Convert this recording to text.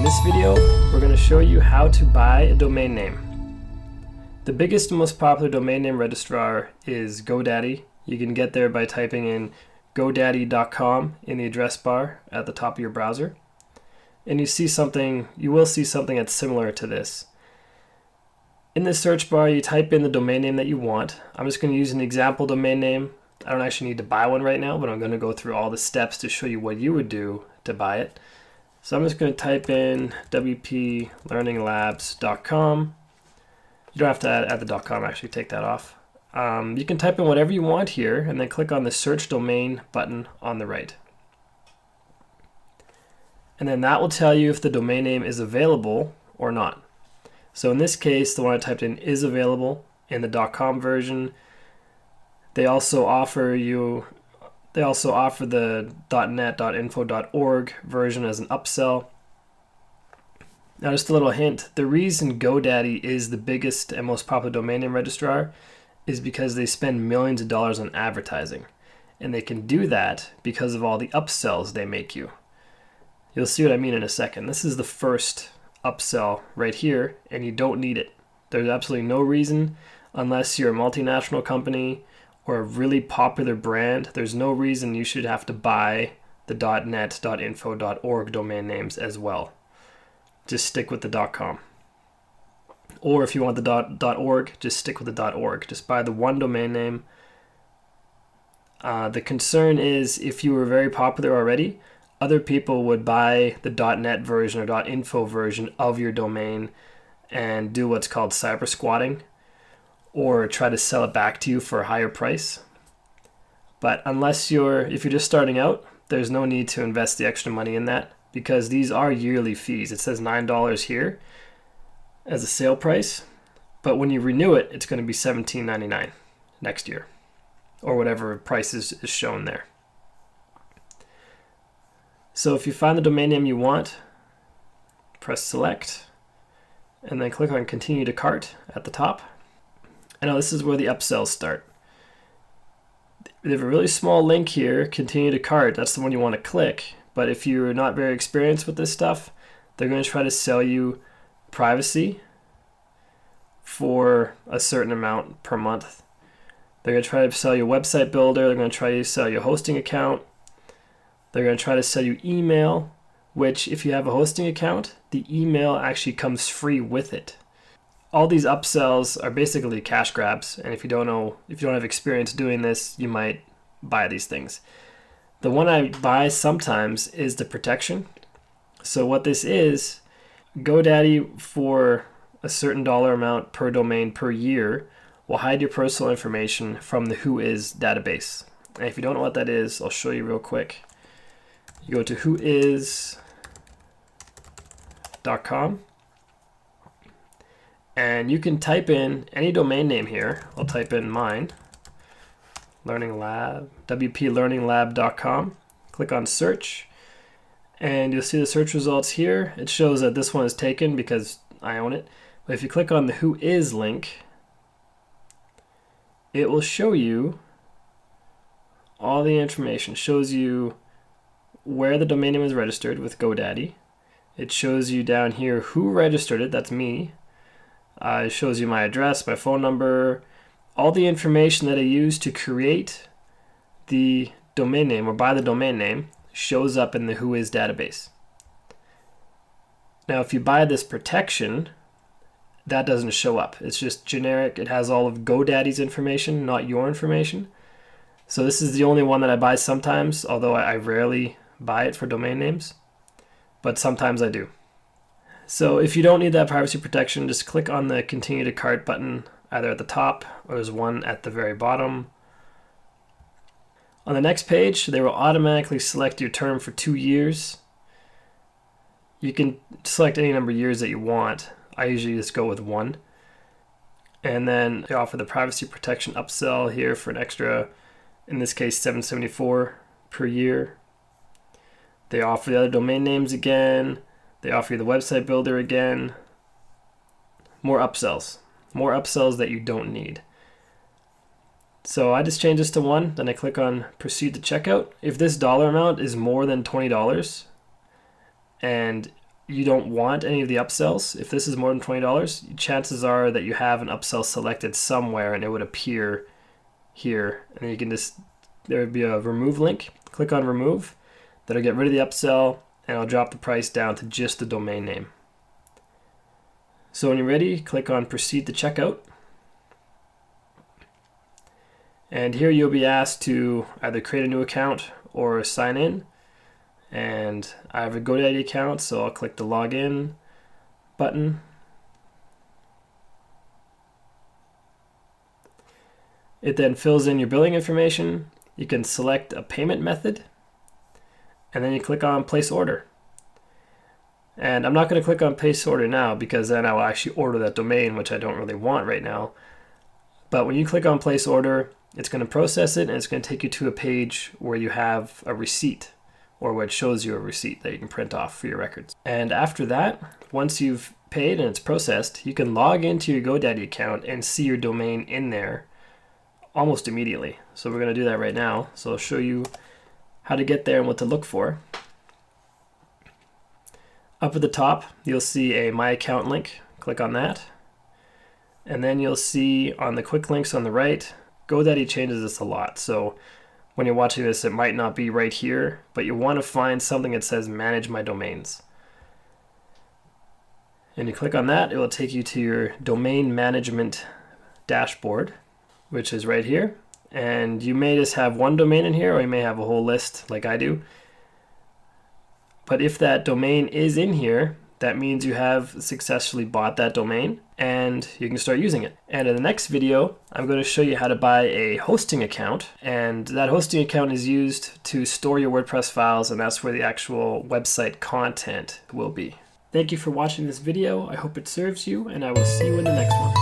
In this video, we're going to show you how to buy a domain name. The biggest and most popular domain name registrar is Godaddy. You can get there by typing in godaddy.com in the address bar at the top of your browser. And you will see something that's similar to this. In the search bar, you type in the domain name that you want. I'm just going to use an example domain name. I don't actually need to buy one right now, but I'm going to go through all the steps to show you what you would do to buy it. So I'm just going to type in wplearninglabs.com. You don't have to add the .com, actually take that off. You can type in whatever you want here and then click on the search domain button on the right. And then that will tell you if the domain name is available or not. So in this case, the one I typed in is available in the .com version. They also offer the .net.info.org version as an upsell. Now just a little hint, the reason GoDaddy is the biggest and most popular domain name registrar is because they spend millions of dollars on advertising. And they can do that because of all the upsells they make you. You'll see what I mean in a second. This is the first upsell right here, and you don't need it. There's absolutely no reason, unless you're a multinational company or a really popular brand, there's no reason you should have to buy the .net, .info.org domain names as well. Just stick with the .com. Or if you want the .org, just stick with the .org. Just buy the one domain name. The concern is if you were very popular already, other people would buy the .net version or .info version of your domain and do what's called cyber squatting, or try to sell it back to you for a higher price. But if you're just starting out, there's no need to invest the extra money in that because these are yearly fees. It says $9 here as a sale price, but when you renew it, it's going to be $17.99 next year, or whatever price is shown there. So if you find the domain name you want, press select, and then click on continue to cart at the top. And now this is where the upsells start. They have a really small link here, continue to cart. That's the one you want to click. But if you're not very experienced with this stuff, they're going to try to sell you privacy for a certain amount per month. They're going to try to sell you a website builder. They're going to try to sell you a hosting account. They're going to try to sell you email, which if you have a hosting account, the email actually comes free with it. All these upsells are basically cash grabs, and if you don't have experience doing this, you might buy these things. The one I buy sometimes is the protection. So what this is, GoDaddy for a certain dollar amount per domain per year will hide your personal information from the Whois database. And if you don't know what that is, I'll show you real quick. You go to whois.com. And you can type in any domain name here. I'll type in mine, Learning Lab, wplearninglab.com. Click on search, and you'll see the search results here. It shows that this one is taken because I own it. But if you click on the Whois link, it will show you all the information. It shows you where the domain name is registered with GoDaddy. It shows you down here who registered it, that's me. It shows you my address, my phone number, all the information that I used to create the domain name or buy the domain name shows up in the Whois database. Now, if you buy this protection, that doesn't show up. It's just generic. It has all of GoDaddy's information, not your information. So this is the only one that I buy sometimes, although I rarely buy it for domain names, but sometimes I do. So if you don't need that privacy protection, just click on the continue to cart button either at the top or there's one at the very bottom. On the next page, they will automatically select your term for 2 years. You can select any number of years that you want. I usually just go with 1. And then they offer the privacy protection upsell here for an extra, in this case, $774 per year. They offer the other domain names again. They offer you the website builder again. More upsells that you don't need. So I just change this to 1, then I click on proceed to checkout. If this dollar amount is more than $20 and you don't want any of the upsells, if this is more than $20, chances are that you have an upsell selected somewhere and it would appear here. And then you can just, there would be a remove link. Click on remove. That'll get rid of the upsell and I'll drop the price down to just the domain name. So when you're ready, click on proceed to checkout. And here you'll be asked to either create a new account or sign in. And I have a Godaddy account, so I'll click the login button. It then fills in your billing information. You can select a payment method, and then you click on place order. And I'm not going to click on place order now because then I'll actually order that domain, which I don't really want right now. But when you click on place order, it's going to process it and it's going to take you to a page where you have a receipt, or where it shows you a receipt that you can print off for your records. And after that, once you've paid and it's processed, you can log into your Godaddy account and see your domain in there almost immediately. So we're going to do that right now. So I'll show you how to get there and what to look for. Up at the top, you'll see a My Account link. Click on that. And then you'll see on the quick links on the right, Godaddy changes this a lot. So when you're watching this, it might not be right here, but you want to find something that says Manage My Domains. And you click on that, it will take you to your domain management dashboard, which is right here. And you may just have one domain in here, or you may have a whole list like I do. But if that domain is in here, that means you have successfully bought that domain and you can start using it. And in the next video, I'm going to show you how to buy a hosting account. And that hosting account is used to store your WordPress files, and that's where the actual website content will be. Thank you for watching this video. I hope it serves you, and I will see you in the next one.